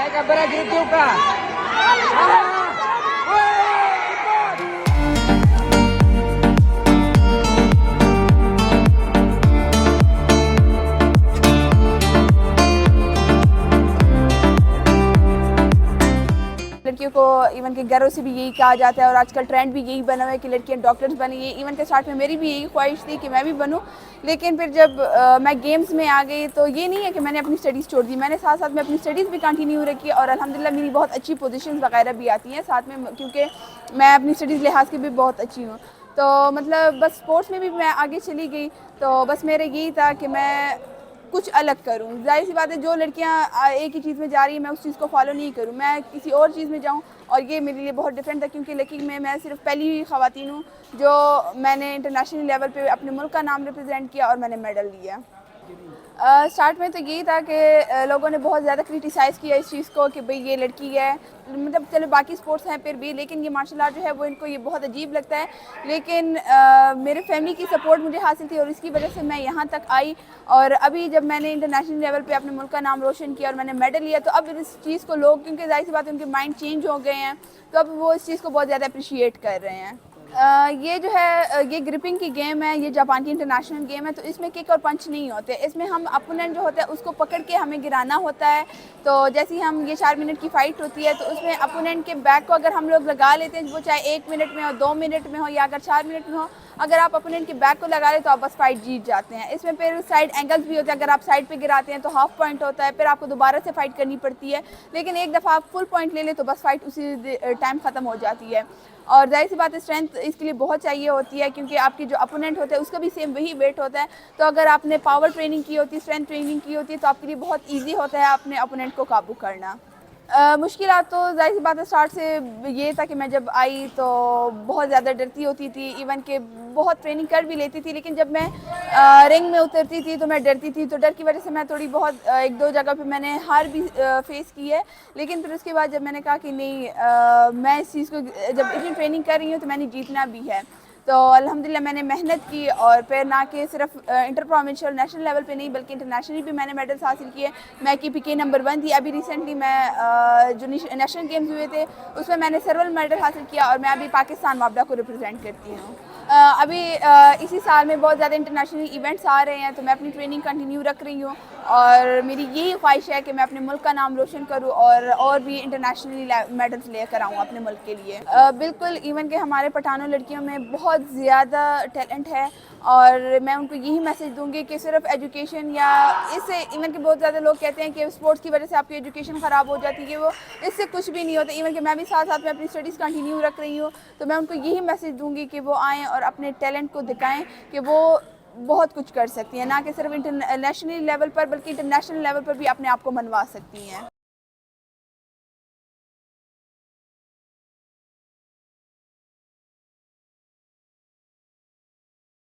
Naik kamera gitu kah? लड़कियों को even के घरों से भी यही कहा जाता है और आजकल ट्रेंड भी यही बना हुआ है कि लड़कियां डॉक्टर्स बनी। इवन के साथ में मेरी भी यही ख्वाहिश थी कि मैं भी बनूं, लेकिन फिर जब मैं गेम्स में आ गई तो ये नहीं है कि मैंने अपनी स्टडीज़ छोड़ दी, मैंने साथ साथ में अपनी स्टडीज़ भी कंटिन्यू रखी और अल्हम्दुलिल्लाह मेरी बहुत अच्छी पोजीशंस वगैरह भी आती हैं साथ में, क्योंकि मैं अपनी स्टडीज़ लिहाज की भी बहुत अच्छी हूँ। तो मतलब बस स्पोर्ट्स में भी मैं आगे चली गई, तो बस मेरा यही था कि मैं कुछ अलग करूं। जाहिर सी बात है जो लड़कियां एक ही चीज़ में जा रही हैं मैं उस चीज़ को फॉलो नहीं करूं, मैं किसी और चीज़ में जाऊं, और ये मेरे लिए बहुत डिफरेंट था क्योंकि लकी में मैं सिर्फ पहली ख़वातीन हूं जो मैंने इंटरनेशनल लेवल पे अपने मुल्क का नाम रिप्रेजेंट किया और मैंने मेडल लिया। स्टार्ट में तो यही था कि लोगों ने बहुत ज़्यादा क्रिटिसाइज़ किया इस चीज़ को कि भाई ये लड़की है, मतलब चलो बाकी स्पोर्ट्स हैं फिर भी, लेकिन ये मार्शल आर्ट जो है वो इनको ये बहुत अजीब लगता है। लेकिन मेरे फैमिली की सपोर्ट मुझे हासिल थी और इसकी वजह से मैं यहाँ तक आई, और अभी जब मैंने इंटरनेशनल लेवल पे अपने मुल्क का नाम रोशन किया और मैंने मेडल लिया, तो अब इस चीज़ को लोग, क्योंकि जाहिर सी बात है उनके माइंड चेंज हो गए हैं, तो अब वो इस चीज़ को बहुत ज़्यादा अप्रिशिएट कर रहे हैं। ये जो है ये ग्रिपिंग की गेम है, ये जापान की इंटरनेशनल गेम है, तो इसमें किक और पंच नहीं होते, इसमें हम अपोनेंट जो होता है उसको पकड़ के हमें गिराना होता है। तो जैसे ही हम ये 4 मिनट की फ़ाइट होती है तो उसमें अपोनेंट के बैक को अगर हम लोग लगा लेते हैं, वो चाहे 1 मिनट में हो, 2 मिनट में हो या अगर 4 मिनट में हो, अगर आप अपोनेंट के बैक को लगा ले तो आप बस फाइट जीत जाते हैं। इसमें फिर साइड एंगल्स भी होते हैं, अगर आप साइड पे गिराते हैं तो हाफ पॉइंट होता है, फिर आपको दोबारा से फाइट करनी पड़ती है, लेकिन एक दफ़ा आप फुल पॉइंट ले ले तो बस फाइट उसी टाइम ख़त्म हो जाती है। और जाहिर सी बात है स्ट्रेंथ इसके लिए बहुत चाहिए होती है, क्योंकि आपकी जो अपोनेंट होता है उसका भी सेम वही वेट होता है, तो अगर आपने पावर ट्रेनिंग की होती है, स्ट्रेंथ ट्रेनिंग की होती है, तो आपके लिए बहुत ईजी होता है अपने अपोनेंट को काबू करना। मुश्किलात तो जाहिर सी बात है स्टार्ट से ये था कि मैं जब आई तो बहुत ज़्यादा डरती होती थी, इवन के बहुत ट्रेनिंग कर भी लेती थी, लेकिन जब मैं रिंग में उतरती थी तो मैं डरती थी, तो डर की वजह से मैं थोड़ी बहुत 1-2 जगह पे मैंने हार भी फेस की है। लेकिन फिर उसके बाद जब मैंने कहा कि नहीं, मैं इस चीज़ को जब इतनी ट्रेनिंग कर रही हूँ तो मैंने जीतना भी है, तो अल्हम्दुलिल्लाह मैंने मेहनत की और फिर ना कि सिर्फ इंटर प्रोविंशियल नेशनल लेवल पे नहीं बल्कि इंटरनेशनली भी मैंने मेडल्स हासिल किए। मैं KPK नंबर 1 थी। अभी रिसेंटली मैं जो नेशनल गेम्स हुए थे उसमें मैंने सिल्वर मेडल हासिल किया और मैं अभी पाकिस्तान वापडा को रिप्रेजेंट करती हूँ। अभी इसी साल में बहुत ज़्यादा इंटरनेशनल इवेंट्स आ रहे हैं, तो मैं अपनी ट्रेनिंग कंटिन्यू रख रही हूँ और मेरी यही ख्वाहिश है कि मैं अपने मुल्क का नाम रोशन करूँ और भी इंटरनेशनली मेडल्स लेकर आऊँ अपने मुल्क के लिए। बिल्कुल, इवन के हमारे पठानों लड़कियों में बहुत ज़्यादा टैलेंट है और मैं उनको यही मैसेज दूंगी कि सिर्फ एजुकेशन या इससे, इवन के बहुत ज़्यादा लोग कहते हैं कि स्पोर्ट्स की वजह से आपकी एजुकेशन ख़राब हो जाती है, वो इससे कुछ भी नहीं होता। इवन कि मैं भी साथ साथ में अपनी स्टडीज़ कंटिन्यू रख रही हूँ, तो मैं उनको यही मैसेज दूंगी कि वो आएँ और अपने टैलेंट को दिखाएँ कि वो बहुत कुछ कर सकती हैं, ना कि सिर्फ इंटरनेशनल लेवल पर बल्कि इंटरनेशनल लेवल पर भी अपने आप को मनवा सकती हैं।